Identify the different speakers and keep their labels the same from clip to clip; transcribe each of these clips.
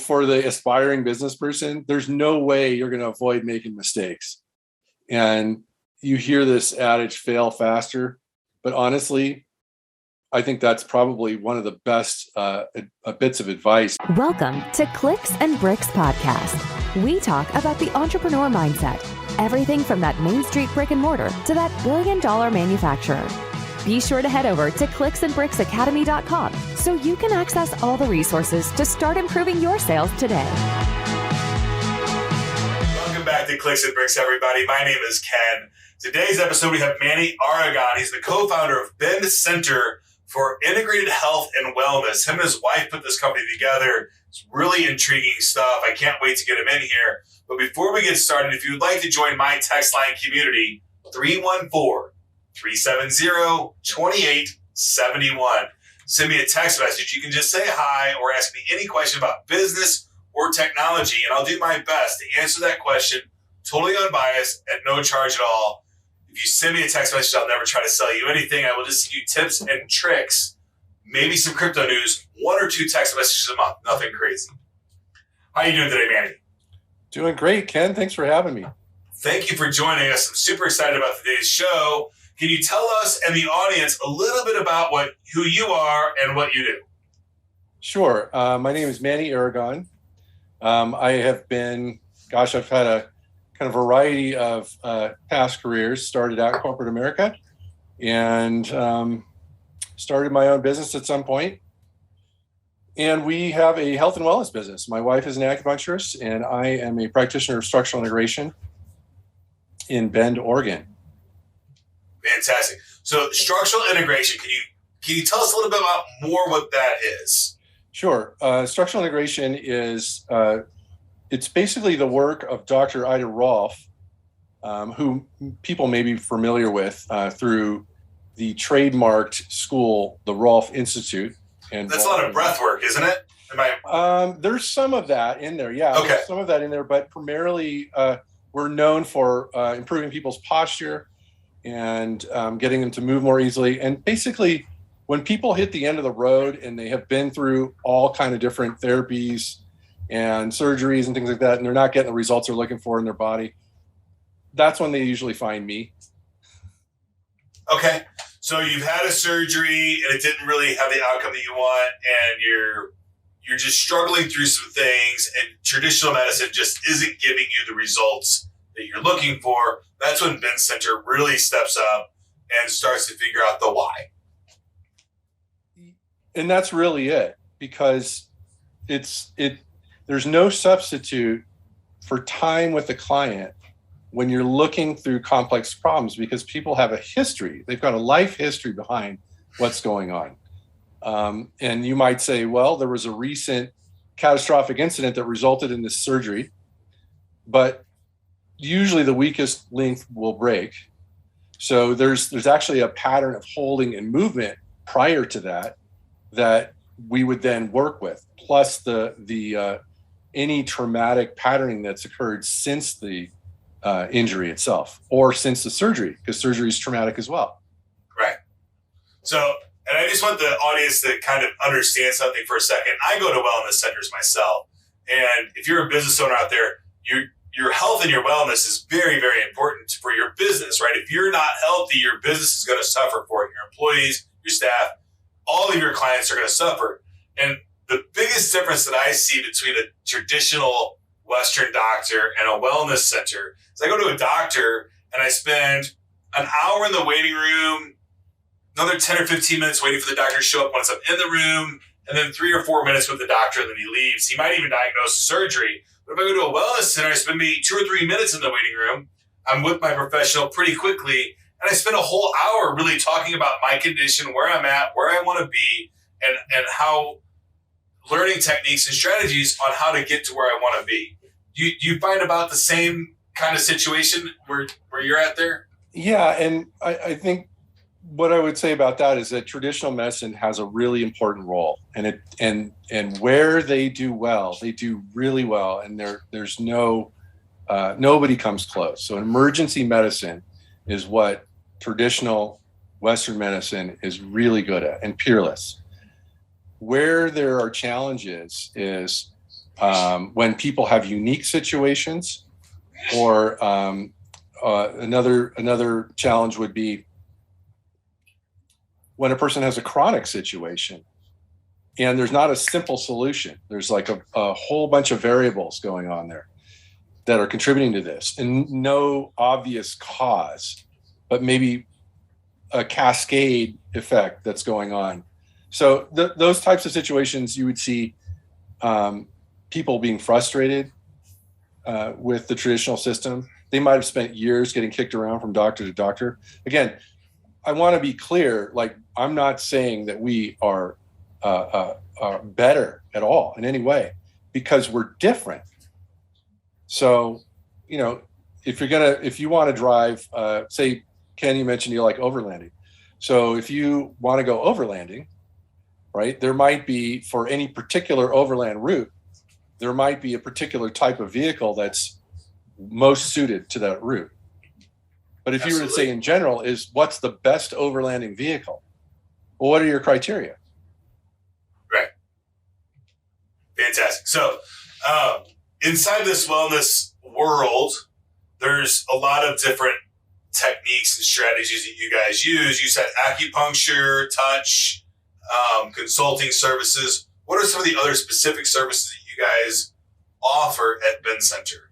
Speaker 1: for the aspiring business person, there's no way you're going to avoid making mistakes. And you hear this adage, fail faster. But honestly, I think that's probably one of the best bits of advice.
Speaker 2: Welcome to Clicks and Bricks Podcast. We talk about the entrepreneur mindset, everything from that Main Street brick and mortar to that billion-dollar manufacturer. Be sure to head over to clicksandbricksacademy.com so you can access all the resources to start improving your sales today.
Speaker 3: Welcome back to Clicks and Bricks, everybody. My name is Ken. Today's episode, we have Manny Aragon. He's the co-founder of Bend Center for Integrated Health and Wellness. Him and his wife put this company together. It's really intriguing stuff. I can't wait to get him in here. But before we get started, if you would like to join my text line community, 314-370-2871. Send me a text message. You can just say hi or ask me any question about business or technology, and I'll do my best to answer that question totally unbiased at no charge at all. If you send me a text message, I'll never try to sell you anything. I will just give you tips and tricks, maybe some crypto news, 1 or 2 text messages a month, nothing crazy. How are you doing today, Manny?
Speaker 1: Doing great, Ken. Thanks for having me.
Speaker 3: Thank you for joining us. I'm super excited about today's show. Can you tell us and the audience a little bit about who you are and what you do?
Speaker 1: Sure. My name is Manny Aragon. I've had a kind of variety of past careers. Started out in corporate America and started my own business at some point. And we have a health and wellness business. My wife is an acupuncturist, and I am a practitioner of structural integration in Bend, Oregon.
Speaker 3: Fantastic. So structural integration, can you tell us a little bit about more what that is?
Speaker 1: Sure. Structural integration is it's basically the work of Dr. Ida Rolf, who people may be familiar with through the trademarked school, the Rolf Institute. And
Speaker 3: that's a lot of breath work, isn't it?
Speaker 1: There's some of that in there. Yeah,
Speaker 3: okay.
Speaker 1: There's some of that in there, but primarily we're known for improving people's posture and getting them to move more easily. And basically, when people hit the end of the road and they have been through all kind of different therapies and surgeries and things like that, and they're not getting the results they're looking for in their body, that's when they usually find me.
Speaker 3: Okay. So you've had a surgery and it didn't really have the outcome that you want, and you're just struggling through some things, and traditional medicine just isn't giving you the results that you're looking for. That's when Bend Center really steps up and starts to figure out the why.
Speaker 1: And that's really it, because there's no substitute for time with the client when you're looking through complex problems, because people have a history. They've got a life history behind what's going on. And you might say, well, there was a recent catastrophic incident that resulted in this surgery, but usually the weakest link will break. So there's actually a pattern of holding and movement prior to that we would then work with, plus the any traumatic patterning that's occurred since the injury itself or since the surgery, because surgery is traumatic as well.
Speaker 3: Right. So, and I just want the audience to kind of understand something for a second. I go to wellness centers myself, and if you're a business owner out there, your health and your wellness is very, very important for your business, right? If you're not healthy, your business is going to suffer for it. Your employees, your staff, all of your clients are going to suffer. And the biggest difference that I see between a traditional Western doctor and a wellness center is I go to a doctor and I spend an hour in the waiting room, another 10 or 15 minutes waiting for the doctor to show up once I'm in the room, and then 3 or 4 minutes with the doctor, and then he leaves. He might even diagnose surgery. But if I go to a wellness center, I spend maybe 2 or 3 minutes in the waiting room. I'm with my professional pretty quickly, and I spend a whole hour really talking about my condition, where I'm at, where I want to be, and how learning techniques and strategies on how to get to where I want to be. Do you find about the same kind of situation where you're at there?
Speaker 1: Yeah, and I think what I would say about that is that traditional medicine has a really important role, and where they do well, they do really well, and there's nobody comes close. So emergency medicine is what traditional Western medicine is really good at and peerless. Where there are challenges is when people have unique situations, or another challenge would be when a person has a chronic situation and there's not a simple solution. There's like a whole bunch of variables going on there that are contributing to this, and no obvious cause, but maybe a cascade effect that's going on. So those types of situations, you would see people being frustrated with the traditional system. They might have spent years getting kicked around from doctor to doctor. Again, I want to be clear, like, I'm not saying that we are better at all in any way, because we're different. So, if you want to drive, say, Ken, you mentioned you like overlanding. So if you want to go overlanding, right, there might be, for any particular overland route, there might be a particular type of vehicle that's most suited to that route. But if you were to say in general, what's the best overlanding vehicle? Well, what are your criteria?
Speaker 3: Right. Fantastic. So inside this wellness world, there's a lot of different techniques and strategies that you guys use. You said acupuncture, touch, consulting services. What are some of the other specific services that you guys offer at Bend Center?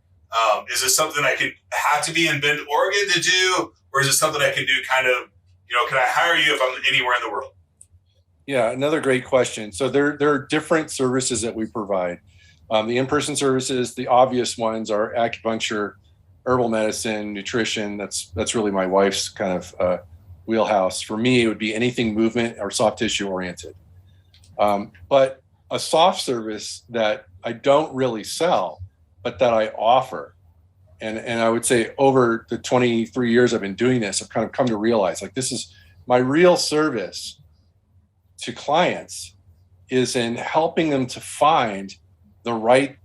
Speaker 3: Is this something I have to be in Bend, Oregon to do? Or is it something I can do kind of, can I hire you if I'm anywhere in the world?
Speaker 1: Yeah, another great question. So there are different services that we provide. The in-person services, the obvious ones are acupuncture, herbal medicine, nutrition. That's really my wife's kind of wheelhouse. For me, it would be anything movement or soft tissue oriented. But a soft service that I don't really sell, but that I offer, and I would say over the 23 years I've been doing this, I've kind of come to realize, like, this is my real service to clients, is in helping them to find the right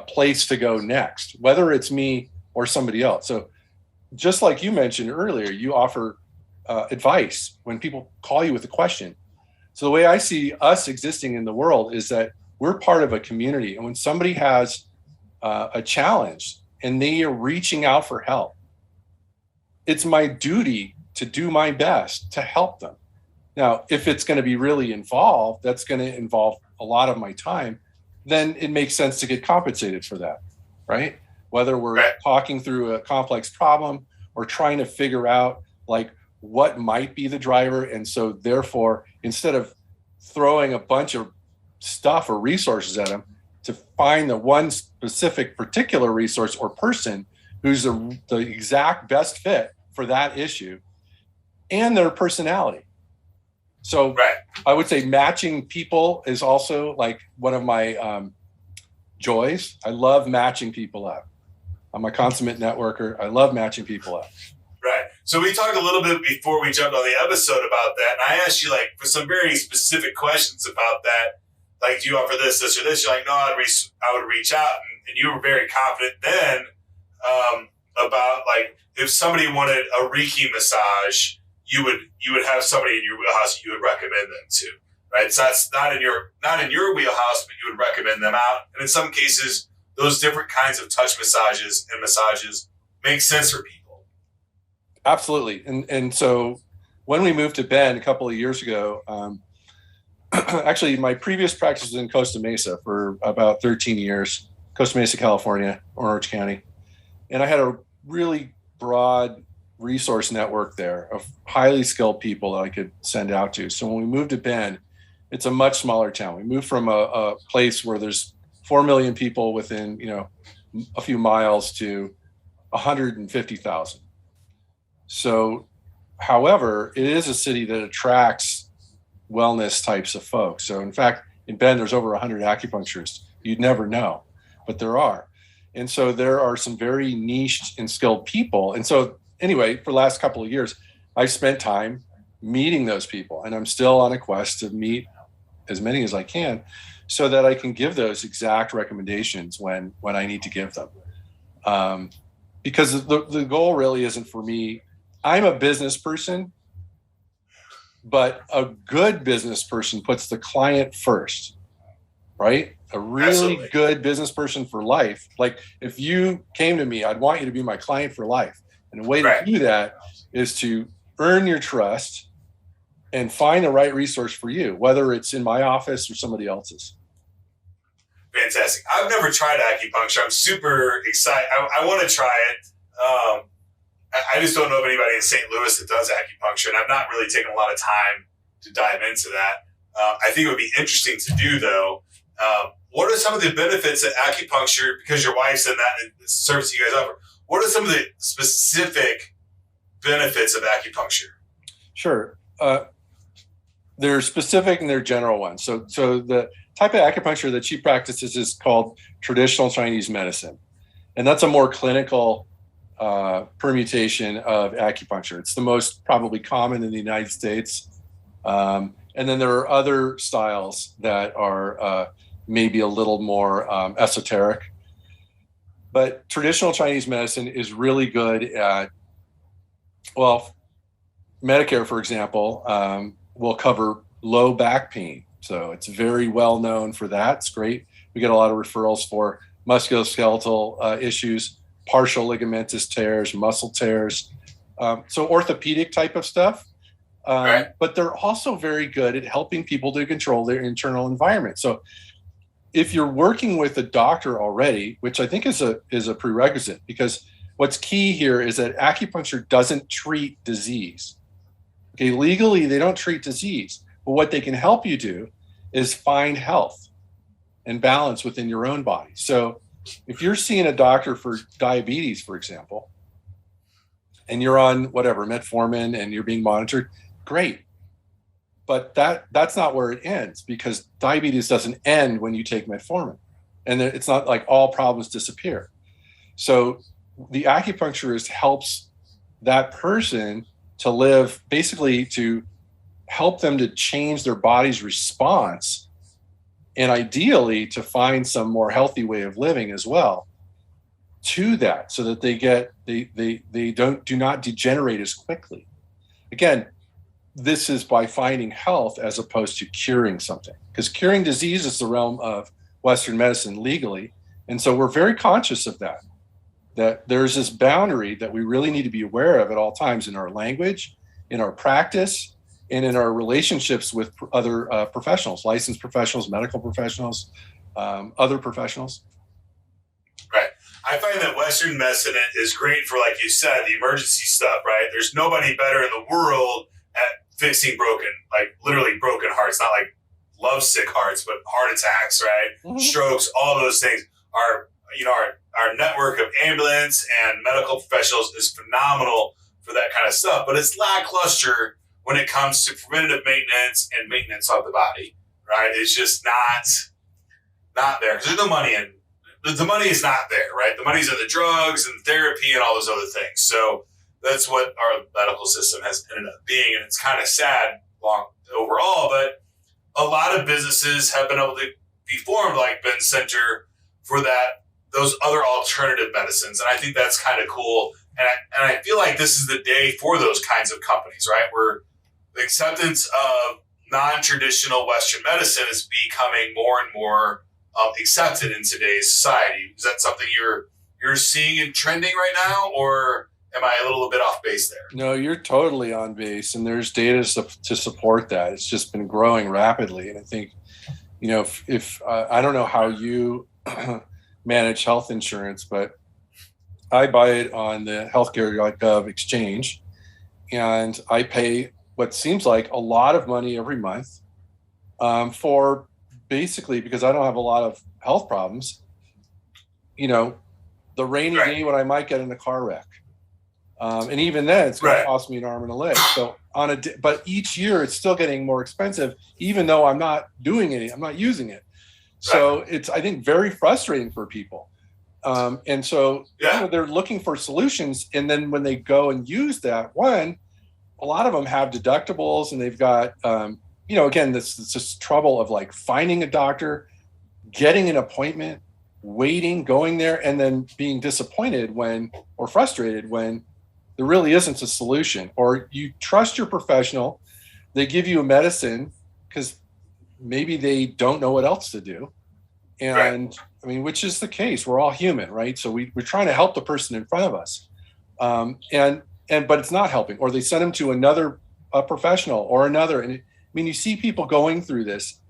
Speaker 1: place to go next, whether it's me or somebody else. So just like you mentioned earlier, you offer advice when people call you with a question. So the way I see us existing in the world is that we're part of a community. And when somebody has a challenge and they are reaching out for help, it's my duty to do my best to help them. Now, if it's going to be really involved, that's going to involve a lot of my time, then it makes sense to get compensated for that, right? Whether we're talking through a complex problem or trying to figure out, like, what might be the driver. And so therefore, instead of throwing a bunch of stuff or resources at them, to find the one specific particular resource or person who's the exact best fit for that issue and their personality. So I would say matching people is also like one of my joys. I love matching people up. I'm a consummate networker. I love matching people up.
Speaker 3: Right. So we talked a little bit before we jumped on the episode about that. And I asked you, like, for some very specific questions about that. Like, do you offer this, or this? You're like, no, I would reach out. And you were very confident then about, like, if somebody wanted a Reiki massage, you would have somebody in your wheelhouse you would recommend them to, right? So that's not in your wheelhouse, but you would recommend them out. And in some cases, those different kinds of touch massages and massages make sense for people.
Speaker 1: Absolutely. And so when we moved to Bend a couple of years ago, actually my previous practice was in Costa Mesa for about 13 years, Costa Mesa, California, Orange County. And I had a really broad resource network there of highly skilled people that I could send out to. So when we moved to Bend, it's a much smaller town. We moved from a place where there's 4 million people within, a few miles to 150,000. So, however, it is a city that attracts wellness types of folks. So in fact, in Bend, there's over 100 acupuncturists. You'd never know, but there are. And so there are some very niched and skilled people. And so anyway, for the last couple of years, I've spent time meeting those people, and I'm still on a quest to meet as many as I can so that I can give those exact recommendations when I need to give them. Because the goal really isn't for me. I'm a business person, but a good business person puts the client first, right? A really
Speaker 3: Absolutely.
Speaker 1: good business person for life. Like if you came to me, I'd want you to be my client for life. And the way to do that is to earn your trust and find the right resource for you, whether it's in my office or somebody else's.
Speaker 3: Fantastic. I've never tried acupuncture. I'm super excited. I want to try it. I just don't know of anybody in St. Louis that does acupuncture, and I've not really taken a lot of time to dive into that. I think it would be interesting to do, though. What are some of the benefits of acupuncture, because your wife's in that service you guys offer? What are some of the specific benefits of acupuncture?
Speaker 1: Sure. They're specific and they're general ones. So the type of acupuncture that she practices is called traditional Chinese medicine. And that's a more clinical permutation of acupuncture. It's the most probably common in the United States. And then there are other styles that are maybe a little more esoteric. But traditional Chinese medicine is really good at, well, Medicare, for example, will cover low back pain. So it's very well known for that. It's great. We get a lot of referrals for musculoskeletal issues, partial ligamentous tears, muscle tears. So orthopedic type of stuff. But they're also very good at helping people to control their internal environment. So if you're working with a doctor already, which I think is a prerequisite, because what's key here is that acupuncture doesn't treat disease. Okay, legally, they don't treat disease. But what they can help you do is find health and balance within your own body. So if you're seeing a doctor for diabetes, for example, and you're on whatever, metformin, and you're being monitored, great. But that's not where it ends, because diabetes doesn't end when you take metformin. And it's not like all problems disappear. So the acupuncturist helps that person to live, basically to help them to change their body's response, and ideally to find some more healthy way of living as well to that, so that they do not degenerate as quickly. Again, this is by finding health as opposed to curing something, because curing disease is the realm of Western medicine legally. And so we're very conscious of that there's this boundary that we really need to be aware of at all times in our language, in our practice, and in our relationships with other professionals, licensed professionals, medical professionals, other professionals.
Speaker 3: Right. I find that Western medicine is great for, like you said, the emergency stuff, right? There's nobody better in the world at fixing literally broken hearts, not like lovesick hearts, but heart attacks, right? Mm-hmm. Strokes, all those things. Our network of ambulance and medical professionals is phenomenal for that kind of stuff, but it's lackluster when it comes to preventative maintenance and maintenance of the body, right? It's just not there, because there's no money in. The money is not there, right? The money's in the drugs and therapy and all those other things. So that's what our medical system has ended up being, and it's kind of sad overall. But a lot of businesses have been able to be formed, like Ben Center, for those other alternative medicines, and I think that's kind of cool. And I feel like this is the day for those kinds of companies, right? Where the acceptance of non-traditional Western medicine is becoming more and more accepted in today's society. Is that something you're seeing and trending right now, or am I a little bit off base there?
Speaker 1: No, you're totally on base, and there's data to support that. It's just been growing rapidly, and I think, if I don't know how you manage health insurance, but I buy it on the healthcare.gov exchange, and I pay what seems like a lot of money every month for basically, because I don't have a lot of health problems, the rainy day when I might get in a car wreck. And even then it's going to cost me an arm and a leg. So but each year it's still getting more expensive, even though I'm not doing it. I'm not using it. So it's, I think, very frustrating for people. And so they're looking for solutions. And then when they go and use that one, a lot of them have deductibles, and they've got, again, this trouble of like finding a doctor, getting an appointment, waiting, going there, and then being disappointed or frustrated when there really isn't a solution. Or you trust your professional, they give you a medicine because maybe they don't know what else to do, And I mean, which is the case. We're all human, right? So we're trying to help the person in front of us. But it's not helping, or they send them to another professional or another. And I mean, you see people going through this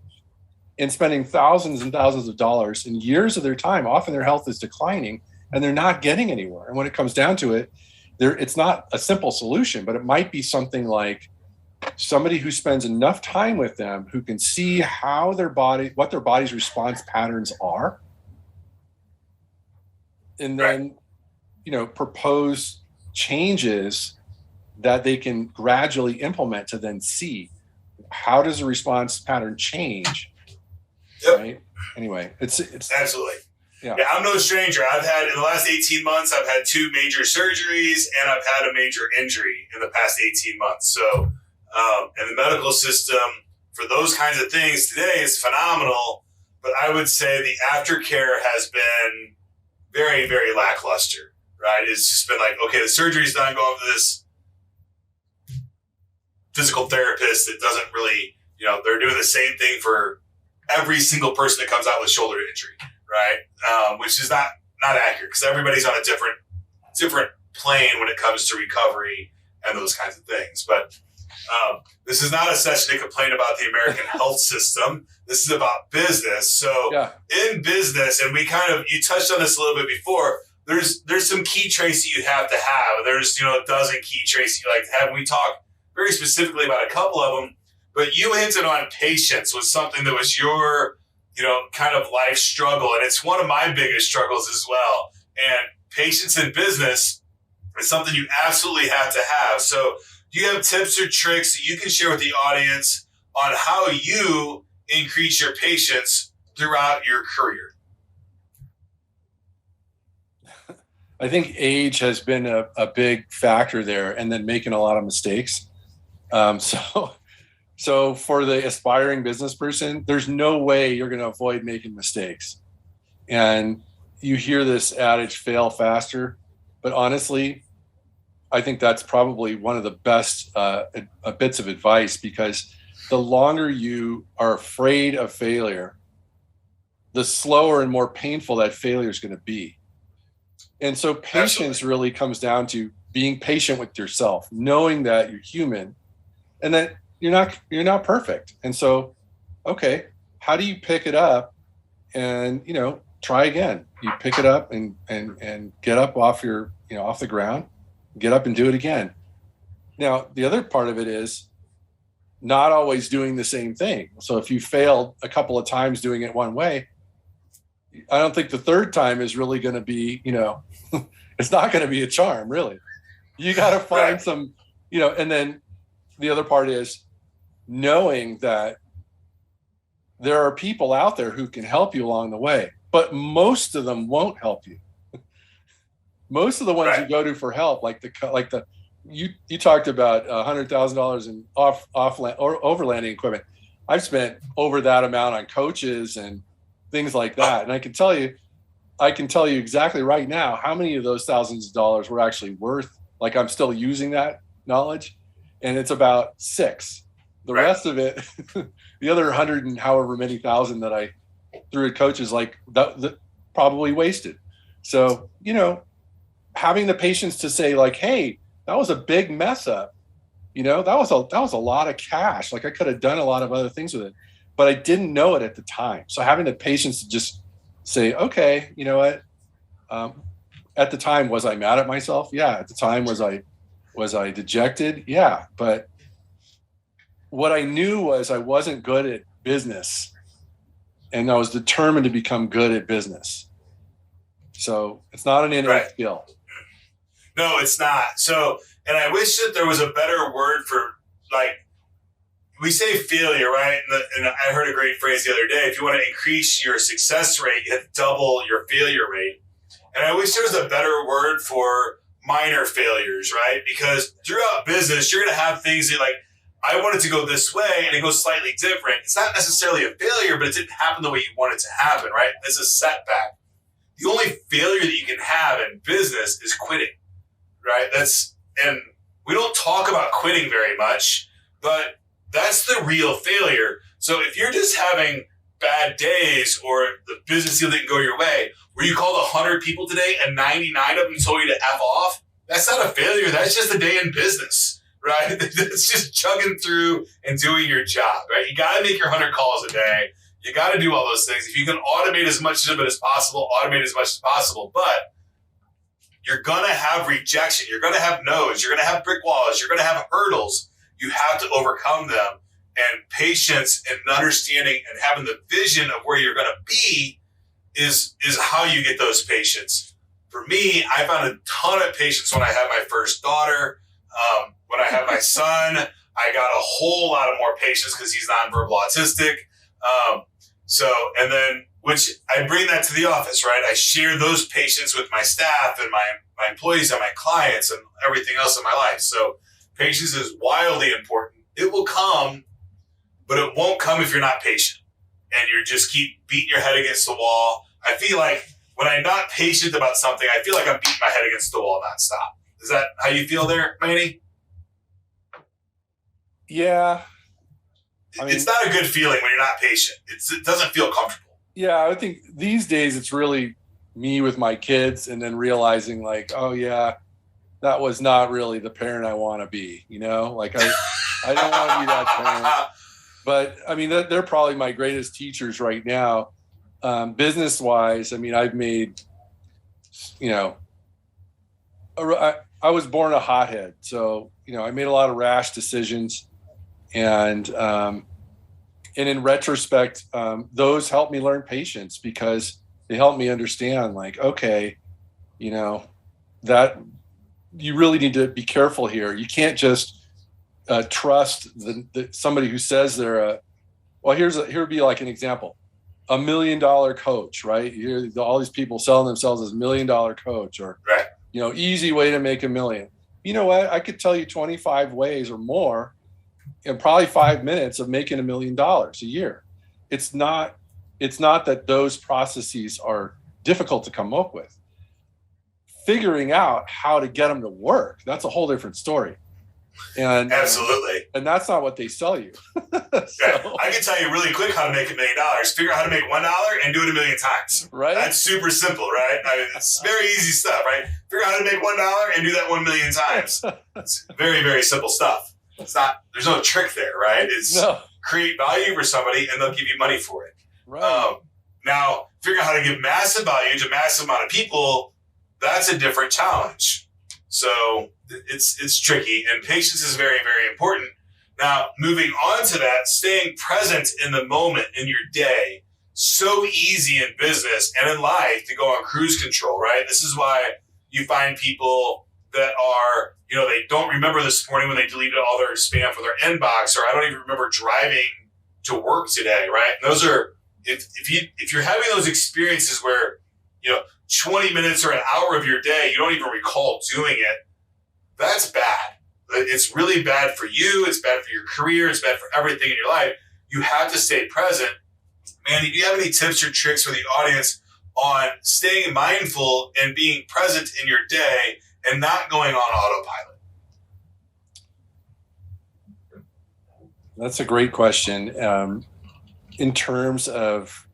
Speaker 1: and spending thousands and thousands of dollars and years of their time. Often their health is declining and they're not getting anywhere. And when it comes down to it, it's not a simple solution, but it might be something like somebody who spends enough time with them, who can see how what their body's response patterns are, and then, propose changes that they can gradually implement to then see how does the response pattern change.
Speaker 3: Yep.
Speaker 1: Right. Anyway, it's
Speaker 3: absolutely.
Speaker 1: Yeah.
Speaker 3: I'm no stranger. I've had, in the last 18 months, I've had 2 major surgeries and I've had a major injury in the past 18 months. So, and the medical system for those kinds of things today is phenomenal, but I would say the aftercare has been very, very lackluster, right? It's just been like, okay, the surgery's done, go to this physical therapist that doesn't really, they're doing the same thing for every single person that comes out with shoulder injury, right? Which is not accurate, because everybody's on a different plane when it comes to recovery and those kinds of things. But this is not a session to complain about the American health system. This is about business. So in business, and you touched on this a little bit before, there's some key traits that you have to have. There's, a dozen key traits you like to have. And we talk very specifically about a couple of them, but you hinted on patience was something that was your, kind of life struggle. And it's one of my biggest struggles as well. And patience in business is something you absolutely have to have. So do you have tips or tricks that you can share with the audience on how you increase your patience throughout your career?
Speaker 1: I think age has been a big factor there, and then making a lot of mistakes. So for the aspiring business person, there's no way you're going to avoid making mistakes. And you hear this adage, fail faster, but honestly, I think that's probably one of the best bits of advice, because the longer you are afraid of failure, the slower and more painful that failure is going to be. And so patience really comes down to being patient with yourself, knowing that you're human and that you're not perfect. And so, okay, how do you pick it up and, try again? You pick it up and get up off off the ground, get up and do it again. Now, the other part of it is not always doing the same thing. So if you failed a couple of times doing it one way, I don't think the third time is really going to be, it's not going to be a charm, really. You got to find some, and then the other part is knowing that there are people out there who can help you along the way, but most of them won't help you. Most of the ones you go to for help, you talked about $100,000 in overlanding equipment. I've spent over that amount on coaches and things like that. And I can tell you exactly right now how many of those thousands of dollars were actually worth, like I'm still using that knowledge. And it's about 6. The rest of it, the other 100 and however many thousand that I threw at coaches, like that probably wasted. So, having the patience to say like, hey, that was a big mess up. That was a lot of cash. Like I could have done a lot of other things with it, but I didn't know it at the time. So having the patience to just say, okay, you know what? At the time, was I mad at myself? Yeah. At the time, was I dejected? Yeah. But what I knew was I wasn't good at business, and I was determined to become good at business. So it's not an innate skill.
Speaker 3: No, it's not. So, and I wish that there was a better word for, like, we say failure, right? And I heard a great phrase the other day. If you want to increase your success rate, you have to double your failure rate. And I wish there was a better word for minor failures, right? Because throughout business, you're going to have things that, like, I want it to go this way and it goes slightly different. It's not necessarily a failure, but it didn't happen the way you want it to happen, right? It's a setback. The only failure that you can have in business is quitting, right? And we don't talk about quitting very much, but that's the real failure. So if you're just having bad days or the business deal didn't go your way, where you called 100 people today and 99 of them told you to F off, that's not a failure. That's just a day in business, right? It's just chugging through and doing your job, right? You got to make your 100 calls a day. You got to do all those things. If you can automate as much of it as possible, automate as much as possible. But you're going to have rejection. You're going to have no's. You're going to have brick walls. You're going to have hurdles. You have to overcome them. And patience and understanding and having the vision of where you're going to be is how you get those patients. For me, I found a ton of patience when I had my first daughter. When I had my son, I got a whole lot of more patience because he's nonverbal autistic. Which I bring that to the office, right? I share those patients with my staff and my employees and my clients and everything else in my life. So patience is wildly important. It will come, but it won't come if you're not patient and you just keep beating your head against the wall. I feel like when I'm not patient about something, I feel like I'm beating my head against the wall nonstop. Is that how you feel there, Manny?
Speaker 1: Yeah. I mean,
Speaker 3: it's not a good feeling when you're not patient. It doesn't feel comfortable.
Speaker 1: Yeah, I think these days it's really me with my kids and then realizing like, oh yeah, that was not really the parent I want to be, like I don't want to be that parent. But I mean, they're probably my greatest teachers right now. Business wise, I mean, I've made, I was born a hothead. So, I made a lot of rash decisions and in retrospect, those helped me learn patience because they helped me understand like, okay, that you really need to be careful here. You can't just trust somebody who says they're here would be like an example, $1 million coach, right? All these people selling themselves as $1 million coach or,
Speaker 3: right.
Speaker 1: Easy way to make $1 million. You know what? I could tell you 25 ways or more in probably 5 minutes of making $1 million a year. It's not that those processes are difficult to come up with. Figuring out how to get them to work, that's a whole different story. And
Speaker 3: absolutely.
Speaker 1: And that's not what they sell you.
Speaker 3: Yeah, I can tell you really quick how to make $1 million. Figure out how to make $1 and do it 1 million times.
Speaker 1: Right.
Speaker 3: That's super simple, right? I mean, it's very easy stuff, right? Figure out how to make $1 and do that 1 million times. It's very, very simple stuff. There's no trick there, right? It's create value for somebody and they'll give you money for it.
Speaker 1: Right.
Speaker 3: Now, figure out how to give massive value to massive amount of people. That's a different challenge. So it's tricky, and patience is very, very important. Now, moving on to that, staying present in the moment in your day, so easy in business and in life to go on cruise control, right? This is why you find people that are, they don't remember this morning when they deleted all their spam from their inbox, or I don't even remember driving to work today, right? And those are, if you're having those experiences where, 20 minutes or an hour of your day, you don't even recall doing it, that's bad. It's really bad for you. It's bad for your career. It's bad for everything in your life. You have to stay present. Manny, do you have any tips or tricks for the audience on staying mindful and being present in your day and not going on autopilot?
Speaker 1: That's a great question. In terms of,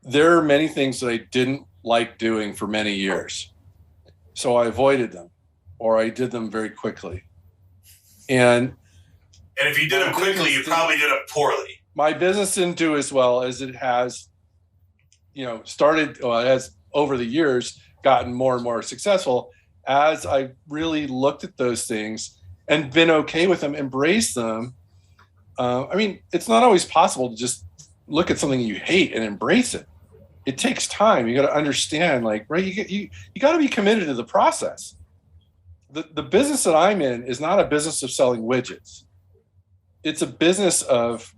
Speaker 1: there are many things that I didn't like doing for many years. So I avoided them, or I did them very quickly. And
Speaker 3: if you did them quickly, you probably did them poorly.
Speaker 1: My business didn't do as well as it has, started, it has over the years gotten more and more successful as I really looked at those things and been okay with them, embraced them. I mean, it's not always possible to just look at something you hate and embrace it. It takes time. You got to understand, right? You got to be committed to the process. The business that I'm in is not a business of selling widgets. It's a business of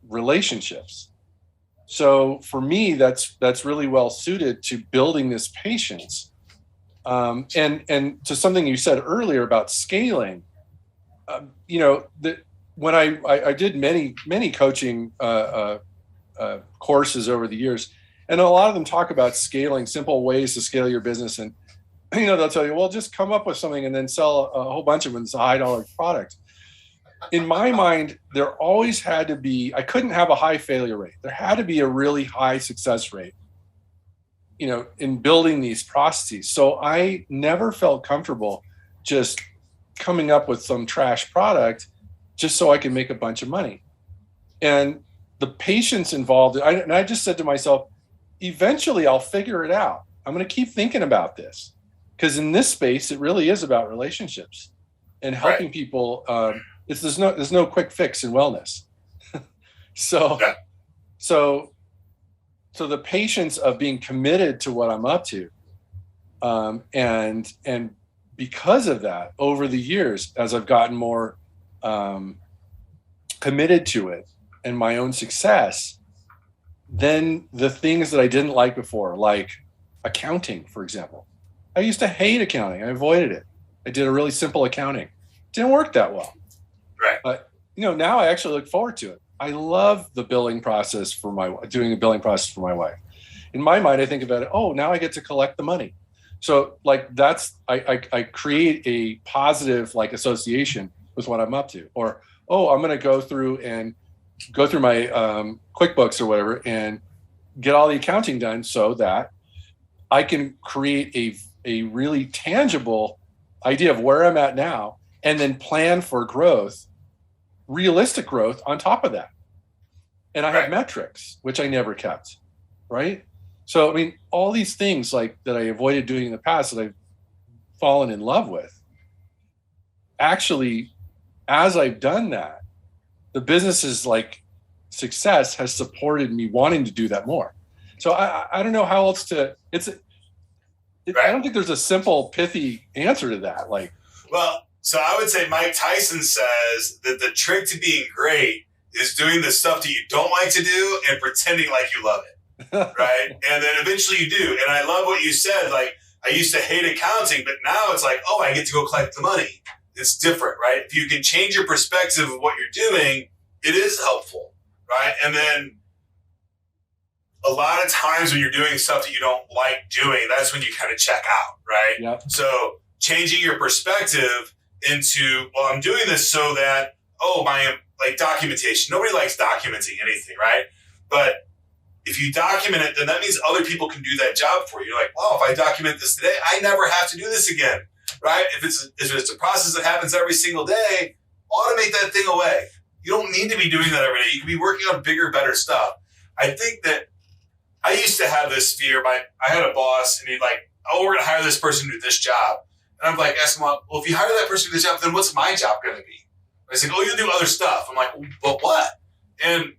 Speaker 1: relationships. So for me, that's really well suited to building this patience. And to something you said earlier about scaling, when I did many coaching courses over the years, and a lot of them talk about scaling, simple ways to scale your business. And, they'll tell you, well, just come up with something and then sell a whole bunch of them. It's a $1 product. in my mind, there always had to be, I couldn't have a high failure rate. There had to be a really high success rate, in building these processes. So I never felt comfortable just coming up with some trash product just so I can make a bunch of money. And the patience involved, I just said to myself, eventually I'll figure it out. I'm going to keep thinking about this, because in this space, it really is about relationships and helping people. There's no quick fix in wellness. So the patience of being committed to what I'm up to, and because of that, over the years, as I've gotten more committed to it and my own success, then the things that I didn't like before, like accounting, for example, I used to hate accounting. I avoided it. I did a really simple accounting. Didn't work that well.
Speaker 3: Right.
Speaker 1: But now I actually look forward to it. I love the billing process doing the billing process for my wife. In my mind, I think about it. Oh, now I get to collect the money. So I create a positive association with what I'm up to. Or, I'm going to go through my QuickBooks or whatever and get all the accounting done so that I can create a really tangible idea of where I'm at now, and then plan for growth, realistic growth on top of that. And I have metrics, which I never kept, right? So, all these things that I avoided doing in the past that I've fallen in love with, actually, as I've done that, the business's success has supported me wanting to do that more. So I don't know how else to, I don't think there's a simple, pithy answer to that.
Speaker 3: So I would say Mike Tyson says that the trick to being great is doing the stuff that you don't like to do and pretending like you love it, right? And then eventually you do. And I love what you said. I used to hate accounting, but now it's I get to go collect the money. It's different, right? If you can change your perspective of what you're doing, it is helpful, right? And then a lot of times when you're doing stuff that you don't like doing, that's when you kind of check out, right?
Speaker 1: Yep.
Speaker 3: So changing your perspective into, I'm doing this so that, my documentation. Nobody likes documenting anything, right? But if you document it, then that means other people can do that job for you. You're if I document this today, I never have to do this again, right? If it's a process that happens every single day, automate that thing away. You don't need to be doing that every day. You can be working on bigger, better stuff. I think that I used to have this fear. I had a boss, and he'd we're going to hire this person to do this job. And I'm asking him, well, if you hire that person to do this job, then what's my job going to be? I said, you'll do other stuff. I'm well, what? And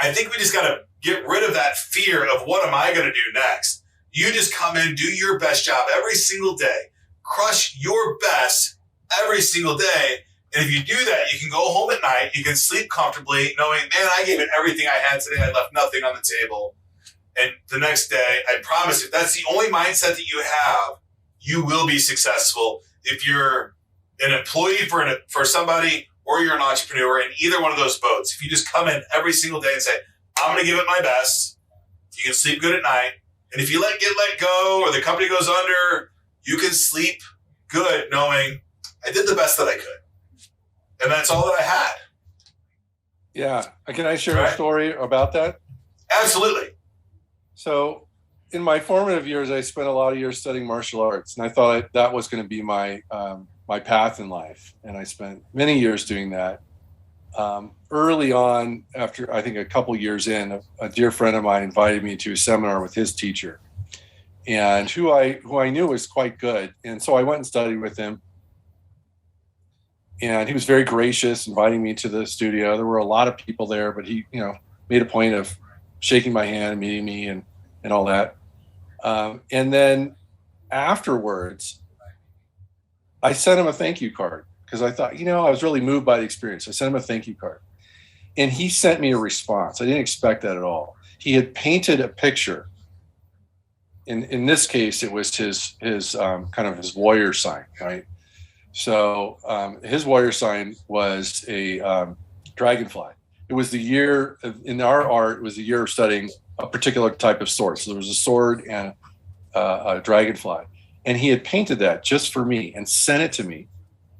Speaker 3: I think we just got to get rid of that fear of what am I going to do next? You just come in, do your best job every single day, crush your best every single day. And if you do that, you can go home at night, you can sleep comfortably knowing, man, I gave it everything I had today. I left nothing on the table. And the next day, I promise, if that's the only mindset that you have, you will be successful. If you're an employee for somebody, or you're an entrepreneur in either one of those boats, if you just come in every single day and say, I'm going to give it my best, you can sleep good at night. And if you get let go or the company goes under, you can sleep good knowing I did the best that I could. And that's all that I had.
Speaker 1: Yeah. Can I share a story about that?
Speaker 3: Absolutely.
Speaker 1: So in my formative years, I spent a lot of years studying martial arts, and I thought that was going to be my path in life. And I spent many years doing that. Early on, after I think a couple years in, a dear friend of mine invited me to a seminar with his teacher, and who I knew was quite good. And so I went and studied with him. And he was very gracious, inviting me to the studio. There were a lot of people there, but he, made a point of shaking my hand and meeting me and all that. And then afterwards, I sent him a thank you card because I thought, I was really moved by the experience. I sent him a thank you card, and he sent me a response. I didn't expect that at all. He had painted a picture. In this case, it was his kind of his warrior sign, right? So his warrior sign was a dragonfly. It was the year in our art. It was the year of studying a particular type of sword. So there was a sword and a dragonfly, and he had painted that just for me and sent it to me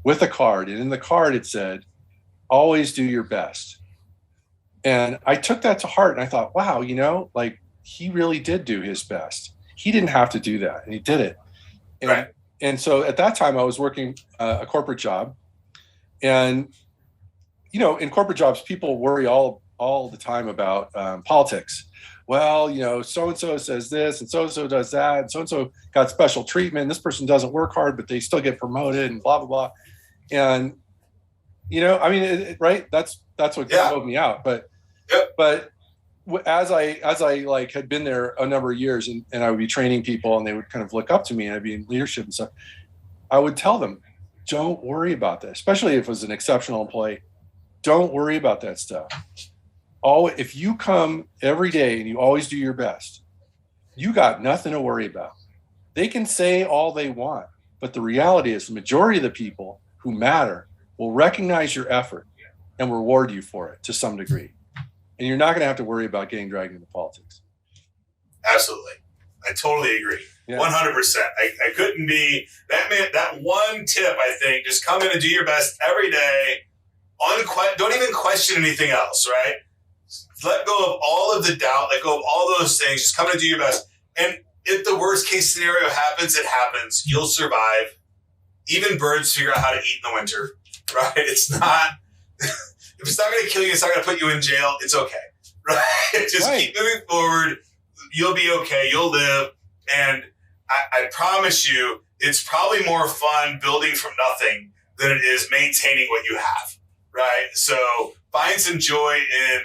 Speaker 1: with a card. And in the card, it said, always do your best. And I took that to heart and I thought, wow, like he really did do his best. He didn't have to do that and he did it. And,
Speaker 3: right.
Speaker 1: And so at that time I was working a corporate job, and, in corporate jobs, people worry all the time about politics. Well, so-and-so says this and so-and-so does that, and so-and-so got special treatment. This person doesn't work hard, but they still get promoted and blah, blah, blah. And, right. That's what drove me out. But as I like had been there a number of years and I would be training people and they would kind of look up to me and I'd be in leadership and stuff, I would tell them, don't worry about that. Especially if it was an exceptional employee. Don't worry about that stuff. If you come every day and you always do your best, you got nothing to worry about. They can say all they want, but the reality is the majority of the people who matter will recognize your effort and reward you for it to some degree. And you're not going to have to worry about getting dragged into politics.
Speaker 3: Absolutely. I totally agree. Yeah. 100%. I couldn't be that one tip. I think just come in and do your best every day. Don't even question anything else, right? Let go of all of the doubt, let go of all those things. Just come in and do your best. And if the worst case scenario happens, it happens. You'll survive. Even birds figure out how to eat in the winter, right? It's not, if it's not going to kill you, it's not going to put you in jail. It's okay, right? Just keep moving forward. You'll be okay. You'll live. And I promise you, it's probably more fun building from nothing than it is maintaining what you have, right? So find some joy in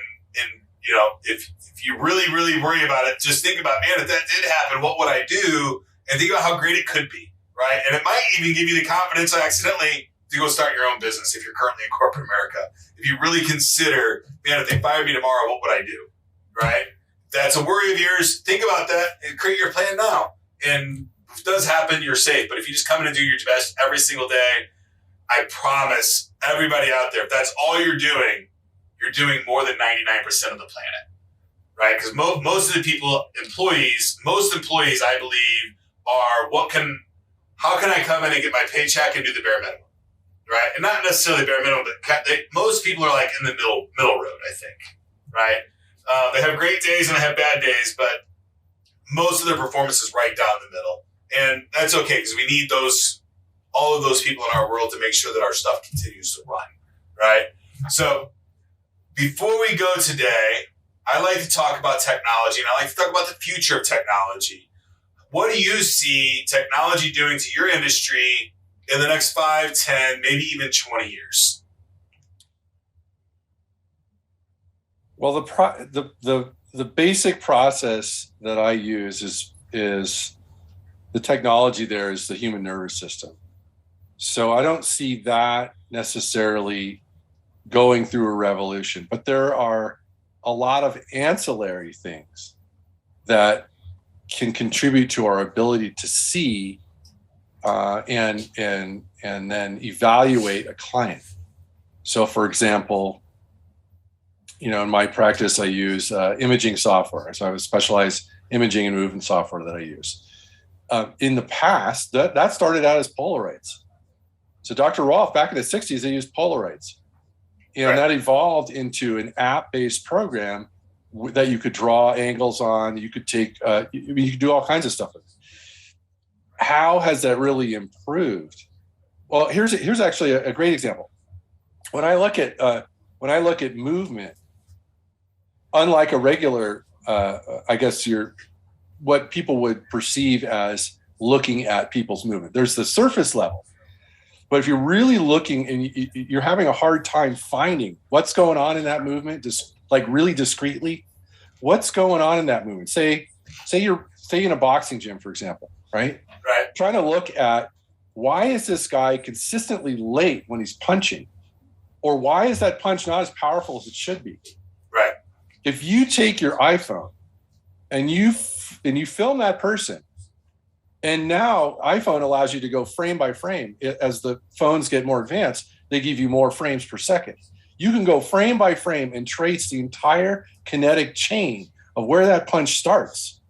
Speaker 3: if you really, really worry about it, just think about, man, if that did happen, what would I do? And think about how great it could be, right? And it might even give you the confidence accidentally to go start your own business if you're currently in corporate America. If you really consider, man, if they fired me tomorrow, what would I do, right? That's a worry of yours. Think about that and create your plan now. And if it does happen, you're safe. But if you just come in and do your best every single day, I promise everybody out there, if that's all you're doing more than 99% of the planet, right? Because most of the most employees, I believe, are how can I come in and get my paycheck and do the bare minimum, right? And not necessarily bare minimum, but most people are like in the middle road, I think, right? They have great days and they have bad days, but most of their performance is right down the middle. And that's okay because we need all of those people in our world to make sure that our stuff continues to run, right? So before we go today, I like to talk about technology and I like to talk about the future of technology. What do you see technology doing to your industry in the next 5, 10, maybe even 20 years?
Speaker 1: Well, the basic process that I use is the technology there is the human nervous system. So I don't see that necessarily going through a revolution, but there are a lot of ancillary things that can contribute to our ability to see and then evaluate a client. So, for example, in my practice, I use imaging software. So I have a specialized imaging and movement software that I use. In the past, that started out as Polaroids. So Dr. Rolfe, back in the 60s, they used Polaroids. And that evolved into an app-based program that you could draw angles on. You could take, you could do all kinds of stuff with it. How has that really improved? Well, here's actually a great example. When I look at movement, unlike a regular, what people would perceive as looking at people's movement. There's the surface level. But if you're really looking and you're having a hard time finding what's going on in that movement, just like really discreetly, what's going on in that movement? Say you're in a boxing gym, for example, right?
Speaker 3: Right.
Speaker 1: Trying to look at why is this guy consistently late when he's punching? Or why is that punch not as powerful as it should be?
Speaker 3: Right.
Speaker 1: If you take your iPhone and you film that person, and now iPhone allows you to go frame by frame. As the phones get more advanced, they give you more frames per second. You can go frame by frame and trace the entire kinetic chain of where that punch starts.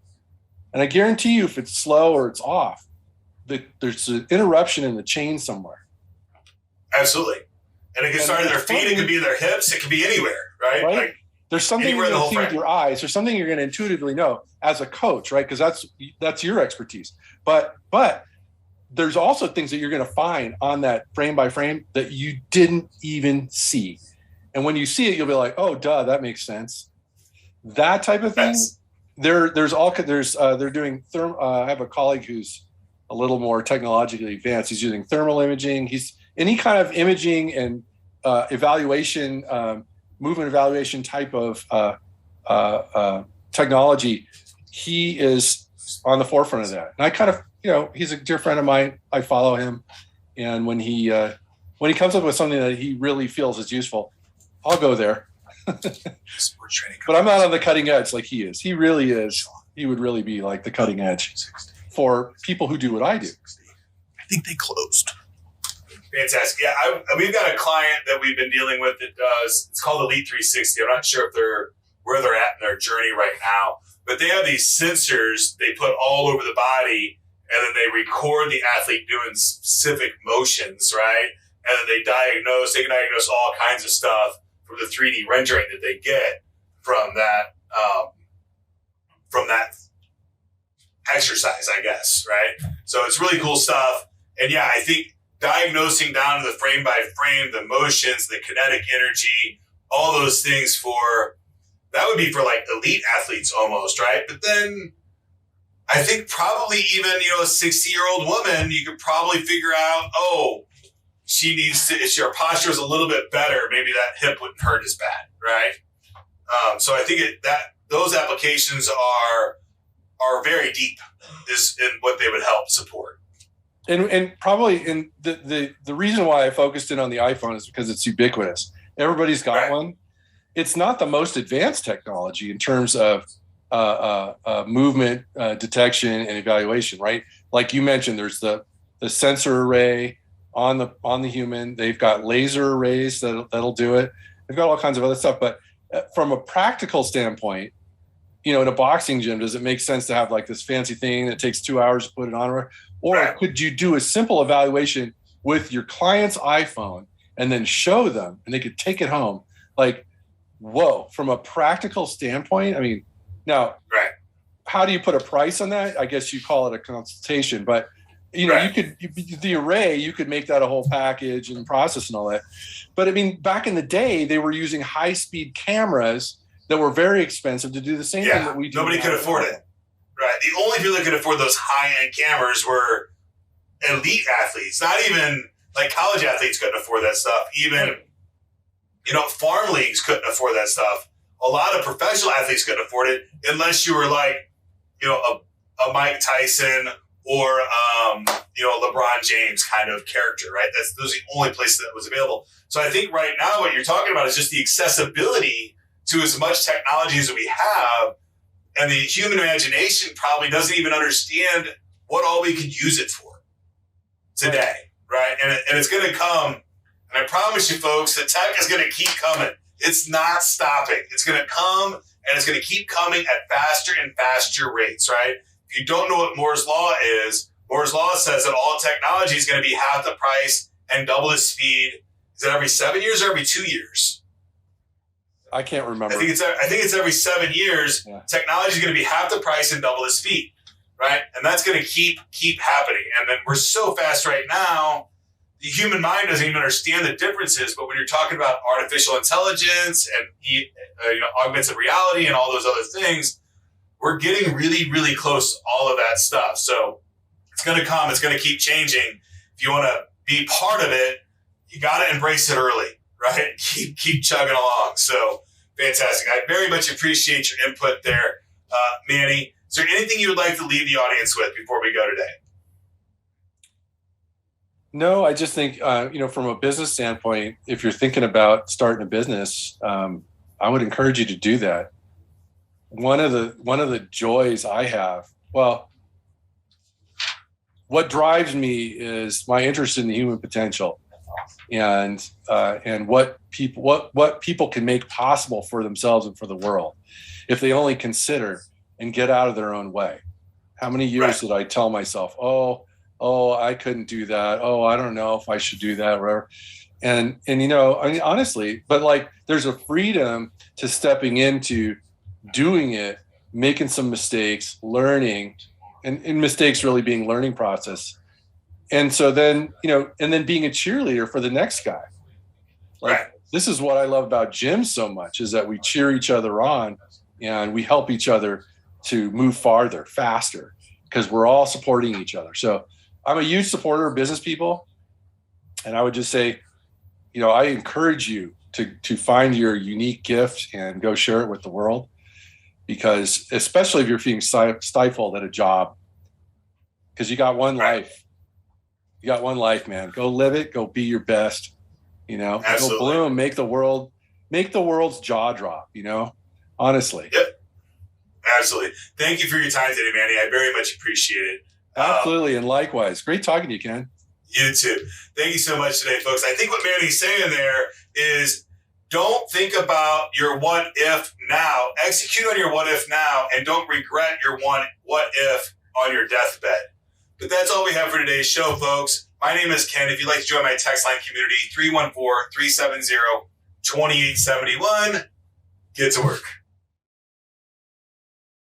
Speaker 1: And I guarantee you, if it's slow or it's off, there's an interruption in the chain somewhere.
Speaker 3: Absolutely. And it can start at their feet. It could be their hips. It could be anywhere, right?
Speaker 1: Like, there's something you're going to see with your eyes. There's something you're going to intuitively know as a coach, right? Because that's your expertise. But there's also things that you're going to find on that frame by frame that you didn't even see. And when you see it, you'll be like, oh, duh, that makes sense. That type of thing. They're doing I have a colleague who's a little more technologically advanced. He's using thermal imaging. He's any kind of imaging and evaluation, movement evaluation type of technology. He is on the forefront of that. And I kind of, he's a dear friend of mine. I follow him. And when he comes up with something that he really feels is useful, I'll go there. But I'm not on the cutting edge like he is. He really is. He would really be like the cutting edge for people who do what I do.
Speaker 4: I think they closed.
Speaker 3: Fantastic. Yeah, we've got a client that we've been dealing with that does, it's called Elite 360. I'm not sure if where they're at in their journey right now, but they have these sensors they put all over the body, and then they record the athlete doing specific motions, right? And then they can diagnose all kinds of stuff from the 3D rendering that they get from that exercise, I guess, right? So it's really cool stuff. And yeah, I think diagnosing down to the frame by frame, the motions, the kinetic energy, all those things that would be for like elite athletes almost, right? But then I think probably even, a 60-year-old woman, you could probably figure out, she needs to, if her posture is a little bit better, maybe that hip wouldn't hurt as bad, right? So I think those applications are very deep is in what they would help support.
Speaker 1: And probably the reason why I focused in on the iPhone is because it's ubiquitous. Everybody's got one. It's not the most advanced technology in terms of movement detection and evaluation, right? Like you mentioned, there's the sensor array on the human. They've got laser arrays that'll do it. They've got all kinds of other stuff. But from a practical standpoint, in a boxing gym, does it make sense to have like this fancy thing that takes 2 hours to put it on? Or could you do a simple evaluation with your client's iPhone and then show them, and they could take it home? Like, whoa, from a practical standpoint, I mean, now, how do you put a price on that? I guess you call it a consultation, but you could, the array, you could make that a whole package and process and all that. But I mean, back in the day, they were using high-speed cameras that were very expensive to do the same thing that we do.
Speaker 3: Nobody could afford it. Right. The only people that could afford those high-end cameras were elite athletes. Not even like college athletes couldn't afford that stuff. Even, farm leagues couldn't afford that stuff. A lot of professional athletes couldn't afford it unless you were like, a Mike Tyson or, LeBron James kind of character, right? Those are the only places that was available. So I think right now what you're talking about is just the accessibility to as much technology as we have. And the human imagination probably doesn't even understand what all we could use it for today, right? And it's going to come. And I promise you, folks, the tech is going to keep coming. It's not stopping. It's going to come, and it's going to keep coming at faster and faster rates, right? If you don't know what Moore's Law is, Moore's Law says that all technology is going to be half the price and double the speed. Is it every 7 years or every 2 years?
Speaker 1: I can't remember.
Speaker 3: I think it's every 7 years. Yeah. Technology is going to be half the price and double the speed, right? And that's going to keep happening. And then we're so fast right now, the human mind doesn't even understand the differences. But when you're talking about artificial intelligence and augmented reality and all those other things, we're getting really, really close to all of that stuff. So it's going to come. It's going to keep changing. If you want to be part of it, you got to embrace it early. Right? Keep chugging along. So fantastic. I very much appreciate your input there, Manny. Is there anything you would like to leave the audience with before we go today?
Speaker 1: No, I just think, from a business standpoint, if you're thinking about starting a business, I would encourage you to do that. One of the joys I have, what drives me is my interest in the human potential. And what people can make possible for themselves and for the world if they only consider and get out of their own way. How many years did I tell myself, oh, I couldn't do that. Oh, I don't know if I should do that, or whatever. And you know, I mean, honestly, but like there's a freedom to stepping into doing it, making some mistakes, learning, and mistakes really being learning process. And so then, you know, and then being a cheerleader for the next guy. Like,
Speaker 3: Right.
Speaker 1: This is what I love about gyms so much, is that we cheer each other on and we help each other to move farther, faster, because we're all supporting each other. So I'm a huge supporter of business people. And I would just say, you know, I encourage you to find your unique gift and go share it with the world, because especially if you're feeling stifled at a job, because you got one life. You got one life, man. Go live it. Go be your best. You know,
Speaker 3: Absolutely.
Speaker 1: Go bloom. Make the world's jaw drop. You know, honestly.
Speaker 3: Yep. Absolutely. Thank you for your time today, Manny. I very much appreciate it.
Speaker 1: Absolutely, and likewise. Great talking to you, Ken.
Speaker 3: You too. Thank you so much today, folks. I think what Manny's saying there is don't think about your what if now. Execute on your what if now, and don't regret your what if on your deathbed. But that's all we have for today's show, folks. My name is Ken. If you'd like to join my text line community, 314-370-2871. Get to work.